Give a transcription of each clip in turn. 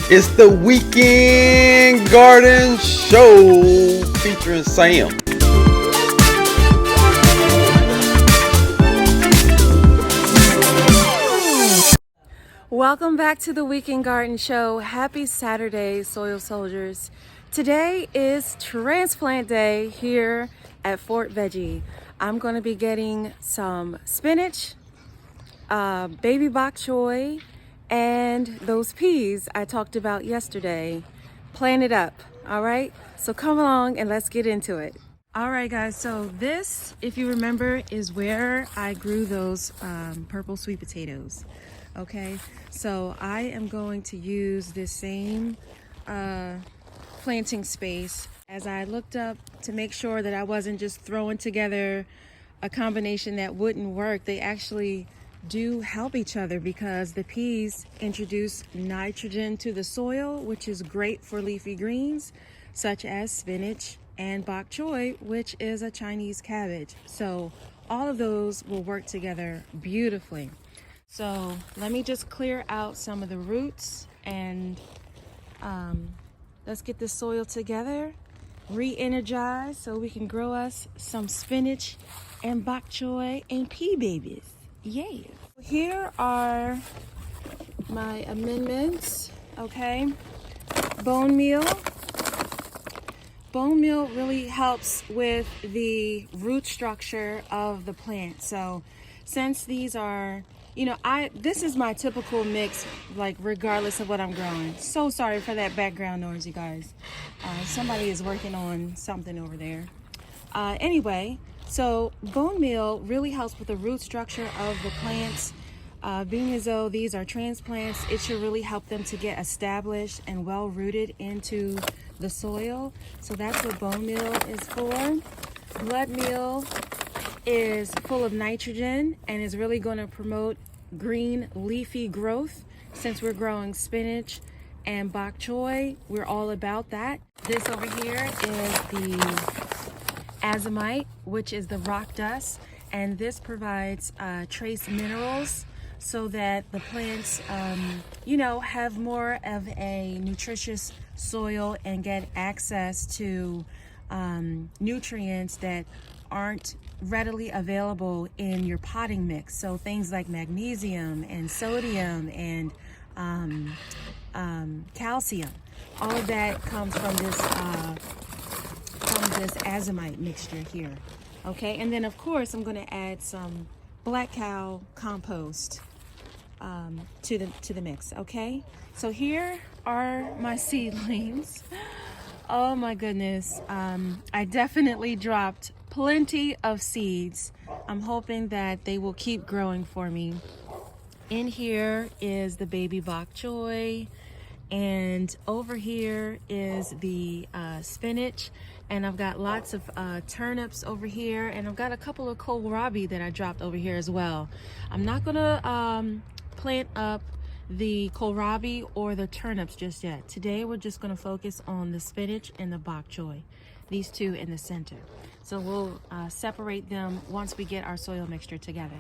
It's the Weekend Garden Show featuring Sam. Welcome back to the Weekend Garden Show. Happy Saturday, Soil Soldiers. Today is Transplant Day here at Fort Veggie. I'm going to be getting some spinach, baby bok choy, and those peas I talked about yesterday. Planted up, all right? So come along and let's get into it. All right, guys, so this, if you remember, is where I grew those purple sweet potatoes. Okay, so I am going to use this same planting space. As I looked up to make sure that I wasn't just throwing together a combination that wouldn't work, they actually do help each other because the peas introduce nitrogen to the soil, which is great for leafy greens such as spinach and bok choy, which is a Chinese cabbage. So all of those will work together beautifully. So let me just clear out some of the roots and let's get the soil together, re-energize so we can grow us some spinach and bok choy and pea babies. Yeah. Here are my amendments, okay? Bone meal. Bone meal really helps with the root structure of the plant. So since these are, this is my typical mix, like regardless of what I'm growing. So sorry for that background noise, you guys. Somebody is working on something over there. Anyway, so bone meal really helps with the root structure of the plants. Being as though these are transplants, it should really help them to get established and well rooted into the soil. So that's what bone meal is for. Blood meal is full of nitrogen and is really going to promote green leafy growth. Since we're growing spinach and bok choy, we're all about that. This over here is the Azomite, which is the rock dust, and this provides trace minerals so that the plants have more of a nutritious soil and get access to nutrients that aren't readily available in your potting mix. So things like magnesium and sodium and calcium, all of that comes from this azomite mixture here. Okay, and then of course I'm going to add some black cow compost to the mix. Okay, so here are my seedlings. Oh my goodness, I definitely dropped plenty of seeds. I'm hoping that they will keep growing for me. In here is the baby bok choy, and over here is the spinach, and I've got lots of turnips over here, and I've got a couple of kohlrabi that I dropped over here as well. I'm not gonna plant up the kohlrabi or the turnips just yet. Today we're just going to focus on the spinach and the bok choy, these two in the center. So we'll separate them once we get our soil mixture together.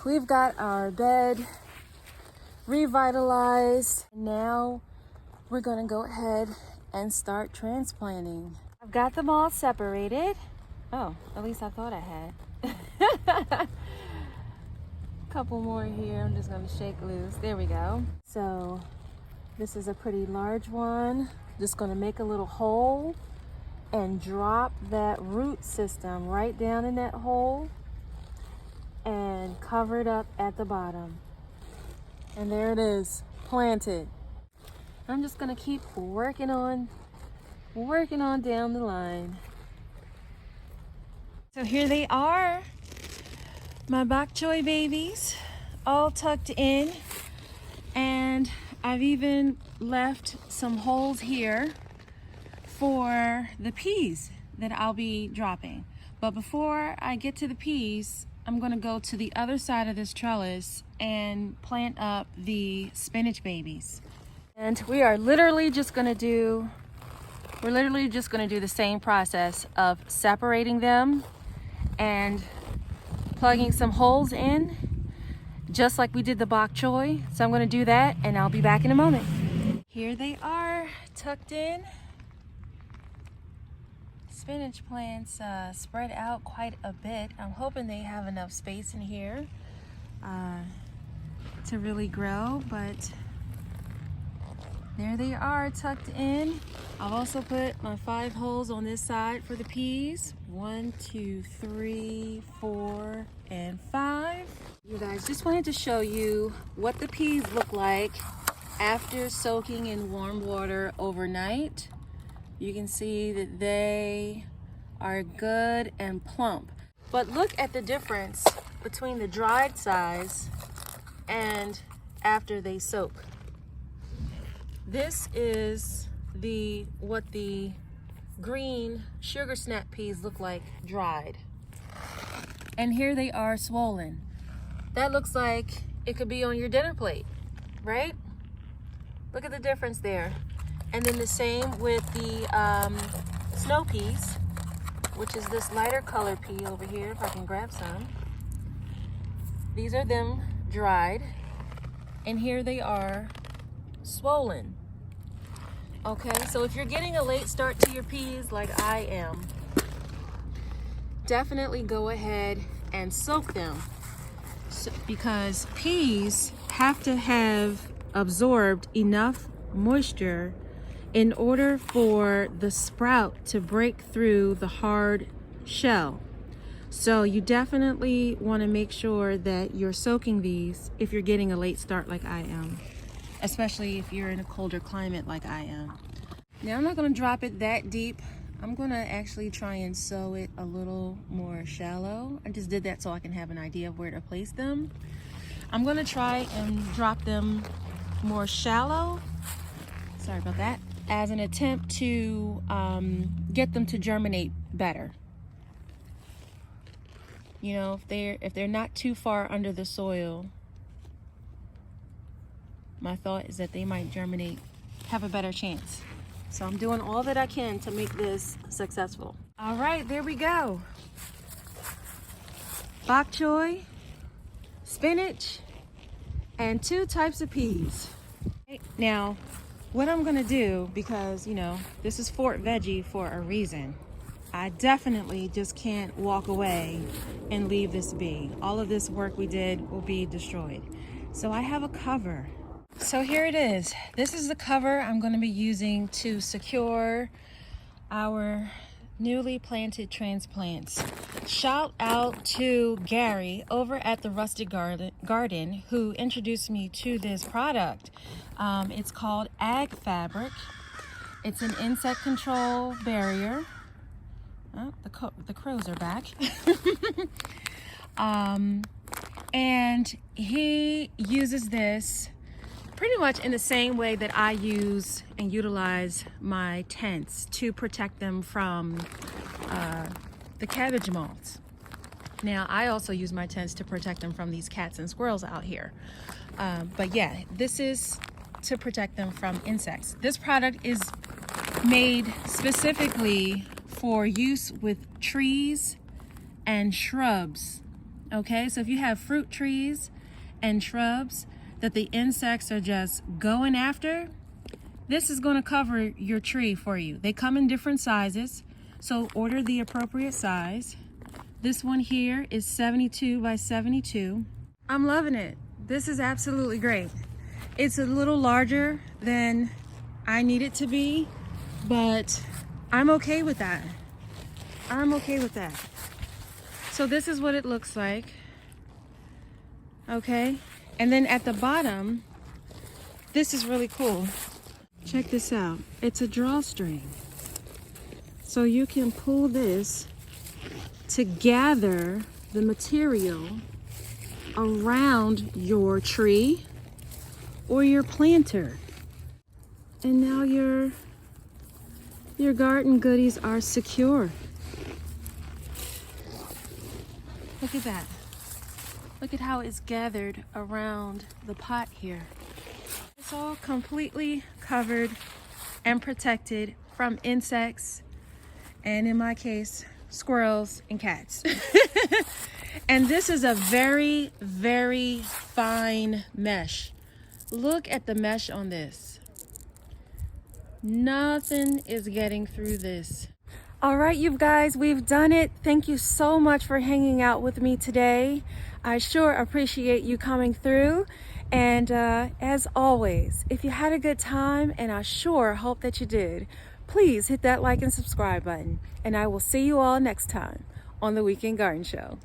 We've got our bed revitalized. Now we're gonna go ahead and start transplanting. I've got them all separated. Oh, at least I thought I had. Couple more here. I'm just gonna shake loose. There we go. So this is a pretty large one. Just gonna make a little hole and drop that root system right down in that hole and cover it up at the bottom. And there it is, planted. I'm just gonna keep working on down the line. So here they are, my Bok Choy babies, all tucked in. And I've even left some holes here for the peas that I'll be dropping. But before I get to the peas, I'm gonna go to the other side of this trellis and plant up the spinach babies. And we're literally just gonna do the same process of separating them and plugging some holes in, just like we did the bok choy. So I'm gonna do that and I'll be back in a moment. Here they are, tucked in. Spinach plants spread out quite a bit. I'm hoping they have enough space in here to really grow, but there they are, tucked in. I've also put my 5 holes on this side for the peas. 1, 2, 3, 4, and 5. You guys, just wanted to show you what the peas look like after soaking in warm water overnight. You can see that they are good and plump. But look at the difference between the dried size and after they soak. This is what the green sugar snap peas look like dried. And here they are swollen. That looks like it could be on your dinner plate, right? Look at the difference there. And then the same with the snow peas, which is this lighter color pea over here, if I can grab some. These are them dried, and here they are swollen. Okay, so if you're getting a late start to your peas like I am, definitely go ahead and soak them, because peas have to have absorbed enough moisture in order for the sprout to break through the hard shell. So you definitely want to make sure that you're soaking these if you're getting a late start like I am, especially if you're in a colder climate like I am. Now I'm not going to drop it that deep. I'm going to actually try and sow it a little more shallow. I just did that so I can have an idea of where to place them. I'm going to try and drop them more shallow. Sorry about that. As an attempt to get them to germinate better. You know, if they're not too far under the soil, my thought is that they might germinate, have a better chance. So I'm doing all that I can to make this successful. All right, there we go. Bok choy, spinach, and 2 types of peas. Now, what I'm gonna do, because, you know, this is Fort Veggie for a reason. I definitely just can't walk away and leave this be. All of this work we did will be destroyed. So I have a cover. So here it is. This is the cover I'm gonna be using to secure our newly planted transplants. Shout out to Gary over at the Rustic Garden who introduced me to this product. It's called AgFabric. It's an insect control barrier. Oh, the crows are back. And he uses this pretty much in the same way that I use and utilize my tents to protect them from the cabbage moths. Now, I also use my tents to protect them from these cats and squirrels out here. But yeah, this is to protect them from insects. This product is made specifically for use with trees and shrubs. Okay, so if you have fruit trees and shrubs that the insects are just going after, this is going to cover your tree for you. They come in different sizes, so order the appropriate size. This one here is 72 by 72. I'm loving it. This is absolutely great. It's a little larger than I need it to be, but I'm okay with that. I'm okay with that. So this is what it looks like. Okay, and then at the bottom, this is really cool. Check this out. It's a drawstring. So you can pull this to gather the material around your tree or your planter. And now your garden goodies are secure. Look at that. Look at how it's gathered around the pot here. It's all completely covered and protected from insects, and in my case, squirrels and cats. And this is a very, very fine mesh. Look at the mesh on this. Nothing is getting through this. All right, you guys, we've done it. Thank you so much for hanging out with me today. I sure appreciate you coming through. And as always, if you had a good time, and I sure hope that you did, please hit that like and subscribe button. And I will see you all next time on the Weekend Garden Show.